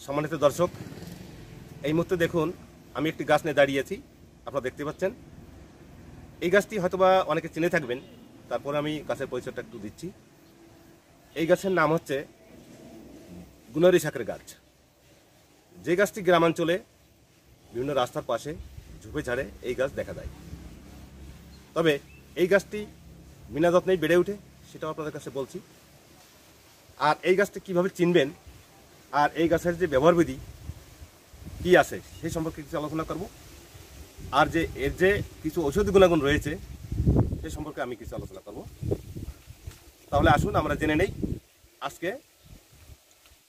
সম্মানিত দর্শক, এই মুহূর্তে দেখুন আমি একটি গাছ নিয়ে দাঁড়িয়েছি। আপনারা দেখতে পাচ্ছেন এই গাছটি হয়তোবা অনেকে চিনে থাকবেন, তারপরে আমি গাছের পরিচয়টা একটু দিচ্ছি। এই গাছের নাম হচ্ছে গুনারি শাকের গাছ। যে গাছটি গ্রামাঞ্চলে বিভিন্ন রাস্তার পাশে ঝোপে ঝাড়ে এই গাছ দেখা যায়। তবে এই গাছটি বিনা যত্নেই বেড়ে ওঠে, সেটাও আপনাদের কাছে বলছি। আর এই গাছটি কীভাবে চিনবেন আর এই গাছের যে ব্যবহার বিধি কী আছে সেই সম্পর্কে কিছু আলোচনা করব। আর যে এর যে কিছু ঔষধি গুণাগুণ রয়েছে সে সম্পর্কে আমি কিছু আলোচনা করব। তাহলে আসুন আমরা জেনে নেই আজকে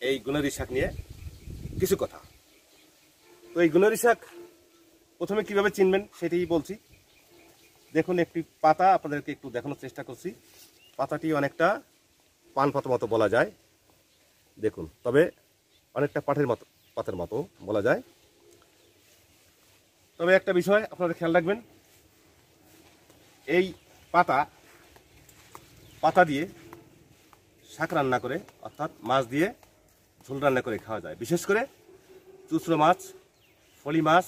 এই গুনারি শাক নিয়ে কিছু কথা। তো এই গুনারি শাক প্রথমে কিভাবে চিনবেন সেটাই বলছি। দেখুন একটি পাতা আপনাদেরকে একটু দেখানোর চেষ্টা করছি। পাতাটি অনেকটা পান পাতার মতো বলা যায়, দেখুন, তবে অনেকটা পাতের মতো বলা যায়। তবে একটা বিষয় আপনারা খেয়াল রাখবেন, এই পাতা দিয়ে শাক রান্না করে, অর্থাৎ মাছ দিয়ে ঝোল রান্না করে খাওয়া যায়। বিশেষ করে চুচড়ো মাছ, ফলি মাছ,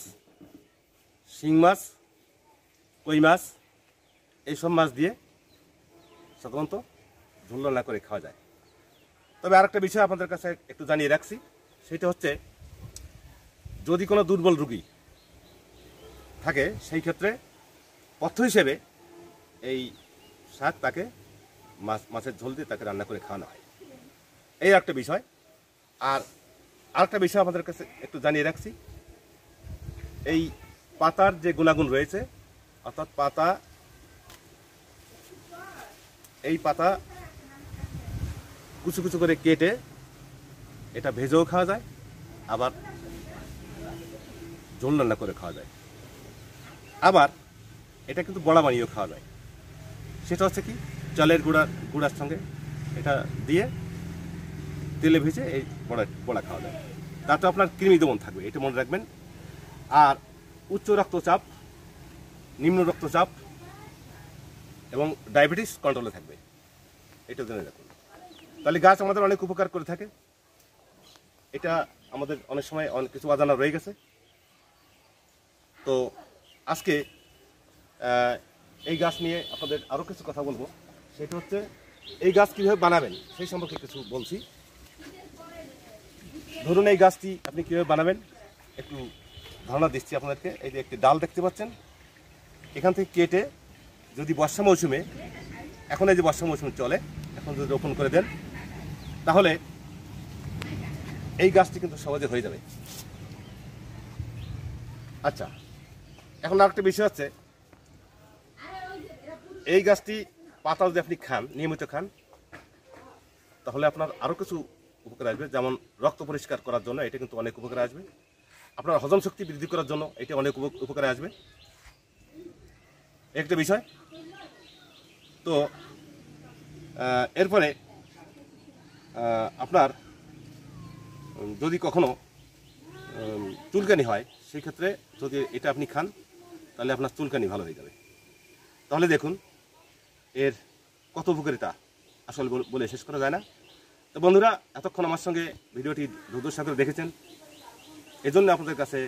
শিং মাছ, কই মাছ, এইসব মাছ দিয়ে সাধারণত ঝোল রান্না করে খাওয়া যায়। তবে আরেকটা বিষয় আপনাদের কাছে একটু জানিয়ে রাখছি, সেটা হচ্ছে যদি কোনো দুর্বল রোগী থাকে সেই ক্ষেত্রে পথ্য হিসেবে এই শাক তাকে মাছের ঝোল দিয়ে তাকে রান্না করে খাওয়ানো হয়। এই একটা বিষয়। আর আরেকটা বিষয় আপনাদের কাছে একটু জানিয়ে রাখছি, এই পাতার যে গুণাগুণ রয়েছে, অর্থাৎ এই পাতা কুচু কুচু করে কেটে এটা ভেজেও খাওয়া যায়, আবার ঝোল রান্না করে খাওয়া যায়, আবার এটা কিন্তু বড়া বানিয়েও খাওয়া যায়। সেটা হচ্ছে কি, চালের গুঁড়ার সঙ্গে এটা দিয়ে তেলে ভেজে এই বড়া খাওয়া যায়। তাতে আপনার কৃমি দমন থাকবে, এটা মনে রাখবেন। আর উচ্চ রক্তচাপ, নিম্ন রক্তচাপ এবং ডায়াবেটিস কন্ট্রোলে থাকবে, এটা জেনে রাখুন। তাহলে গাছ আমাদের অনেক উপকার করে থাকে। এটা আমাদের অনেক সময় অনেক কিছু অজানা রয়ে গেছে। তো আজকে এই গাছ নিয়ে আপনাদের আরও কিছু কথা বলবো। সেটা হচ্ছে এই গাছ কীভাবে বানাবেন সেই সম্পর্কে কিছু বলছি। ধরুন এই গাছটি আপনি কীভাবে বানাবেন একটু ধারণা দিচ্ছি আপনাদেরকে। এই যে একটি ডাল দেখতে পাচ্ছেন, এখান থেকে কেটে যদি বর্ষা মৌসুমে, এখন এই যে বর্ষা মৌসুমে চলে, এখন যদি রোপণ করে দেন তাহলে এই গাছটি কিন্তু সহজে হয়ে যাবে। আচ্ছা, এখন আরেকটা বিষয় হচ্ছে, এই গাছটি পাতা যদি আপনি খান, নিয়মিত খান, তাহলে আপনার আরও কিছু উপকার আসবে। যেমন রক্ত পরিষ্কার করার জন্য এটা কিন্তু অনেক উপকারে আসবে। আপনার হজম শক্তি বৃদ্ধি করার জন্য এটা অনেক উপকারে আসবে, একটা বিষয়। তো এরপরে আপনার যদি কখনো চুলকানি হয়, সেই ক্ষেত্রে যদি এটা আপনি খান তাহলে আপনার চুলকানি ভালো হয়ে যাবে। তাহলে দেখুন এর কত উপকারিতা আসলে বলে শেষ করা যায় না। তো বন্ধুরা, এতক্ষণ আমার সঙ্গে ভিডিওটি ধৈর্যের সাথে দেখেছেন, এজন্য আপনাদের কাছে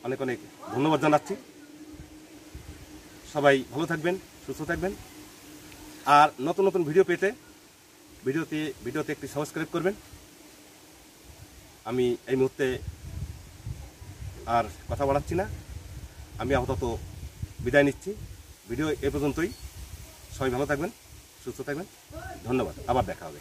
অনেক অনেক ধন্যবাদ জানাচ্ছি। সবাই ভালো থাকবেন, সুস্থ থাকবেন। আর নতুন নতুন ভিডিও পেতে ভিডিওতে একটি সাবস্ক্রাইব করবেন। আমি এই মুহূর্তে আর কথা বাড়াচ্ছি না, আমি আপাতত বিদায় নিচ্ছি। ভিডিও এ পর্যন্তই। সবাই ভালো থাকবেন, সুস্থ থাকবেন। ধন্যবাদ, আবার দেখা হবে।